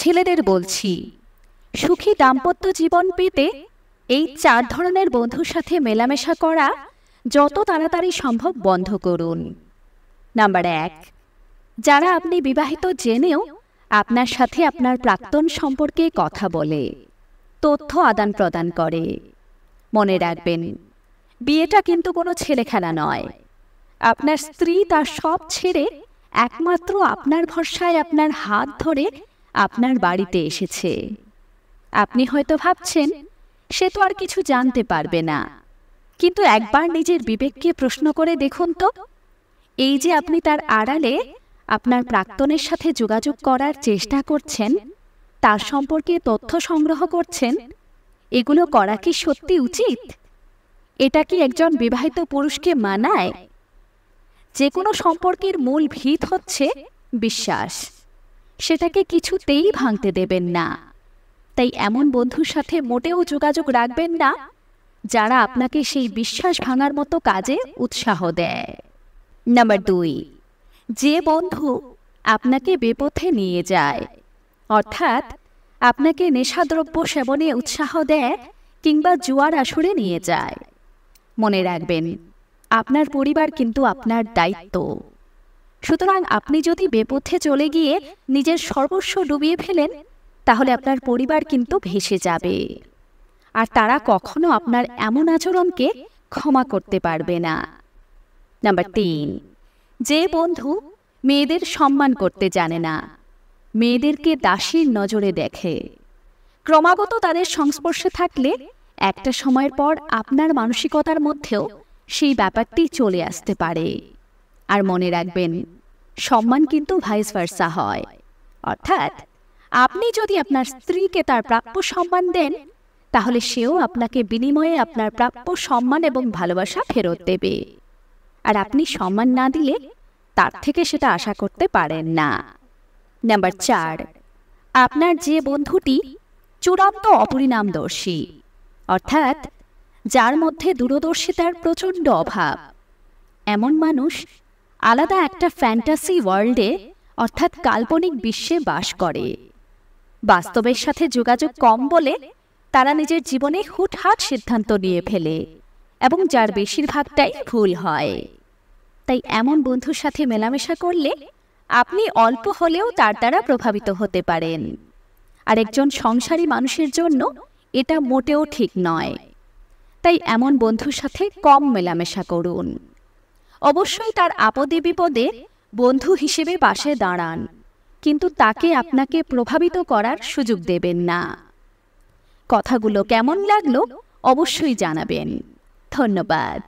ছেলেদের বলছি, সুখী দাম্পত্য জীবন পেতে এই 4 ধরনের বন্ধুর সাথে মেলামেশা করা যত তাড়াতাড়ি সম্ভব বন্ধ করুন। নাম্বার 1, যারা আপনি বিবাহিত জেনেও আপনার সাথে আপনার প্রাক্তন সম্পর্কে কথা বলে, তথ্য আদান প্রদান করে। মনে রাখবেন, বিয়েটা কিন্তু কোনো ছেলে খেলা নয়। আপনার স্ত্রী তার সব ছেড়ে একমাত্র আপনার ভরসায় আপনার হাত ধরে আপনার বাড়িতে এসেছে। আপনি হয়তো ভাবছেন সে তো আর কিছু জানতে পারবে না, কিন্তু একবার নিজের বিবেককে প্রশ্ন করে দেখুন তো, এই যে আপনি তার আড়ালে আপনার প্রাক্তনের সাথে যোগাযোগ করার চেষ্টা করছেন, তার সম্পর্কে তথ্য সংগ্রহ করছেন, এগুলো করা কি সত্যি উচিত? এটা কি একজন বিবাহিত পুরুষকে মানায়? যে কোনো সম্পর্কের মূল ভিত হচ্ছে বিশ্বাস। সেটাকে কিছুতেই ভাঙতে দেবেন না। তাই এমন বন্ধুর সাথে মোটেও যোগাযোগ রাখবেন না যারা আপনাকে সেই বিশ্বাস ভাঙার মতো কাজে উৎসাহ দেয়। নাম্বার 2, যে বন্ধু আপনাকে বেপথে নিয়ে যায়, অর্থাৎ আপনাকে নেশাদ্রব্য সেবনে উৎসাহ দেয় কিংবা জুয়ার আসরে নিয়ে যায়। মনে রাখবেন, আপনার পরিবার কিন্তু আপনার দায়িত্ব। সুতরাং আপনি যদি বেপথে চলে গিয়ে নিজের সর্বস্ব ডুবিয়ে ফেলেন, তাহলে আপনার পরিবার কিন্তু ভেসে যাবে, আর তারা কখনো আপনার এমন আচরণকে ক্ষমা করতে পারবে না। নাম্বার 3, যে বন্ধু মেয়েদের সম্মান করতে জানে না, মেয়েদেরকে দাসীর নজরে দেখে, ক্রমাগত তাদের সংস্পর্শে থাকলে একটা সময়ের পর আপনার মানসিকতার মধ্যেও সেই ব্যাপারটি চলে আসতে পারে। আর মনে রাখবেন, সম্মান কিন্তু ভাইস ভার্সা হয়। অর্থাৎ আপনি যদি আপনার স্ত্রীকে তার প্রাপ্য সম্মান দেন, তাহলে সেও আপনাকে বিনিময়ে আপনার প্রাপ্য সম্মান এবং ভালোবাসা ফেরত দেবে। আর আপনি সম্মান না দিলে তার থেকে সেটা আশা করতে পারেন না। নাম্বার 4, আপনার যে বন্ধুটি চূড়ান্ত অপরিণামদর্শী, অর্থাৎ যার মধ্যে দূরদর্শিতার প্রচণ্ড অভাব, এমন মানুষ আলাদা একটা ফ্যান্টাসি ওয়ার্ল্ডে, অর্থাৎ কাল্পনিক বিশ্বে বাস করে। বাস্তবের সাথে যোগাযোগ কম বলে তারা নিজের জীবনে হুটহাট সিদ্ধান্ত নিয়ে ফেলে, এবং যার বেশিরভাগটাই ভুল হয়। তাই এমন বন্ধুর সাথে মেলামেশা করলে আপনি অল্প হলেও তার দ্বারা প্রভাবিত হতে পারেন। আর একজন সংসারী মানুষের জন্য এটা মোটেও ঠিক নয়। তাই এমন বন্ধুর সাথে কম মেলামেশা করুন। অবশ্যই তার আপদে বিপদে বন্ধু হিসেবে পাশে দাঁড়ান, কিন্তু তাকে আপনাকে প্রভাবিত করার সুযোগ দেবেন না। কথাগুলো কেমন লাগলো অবশ্যই জানাবেন। ধন্যবাদ।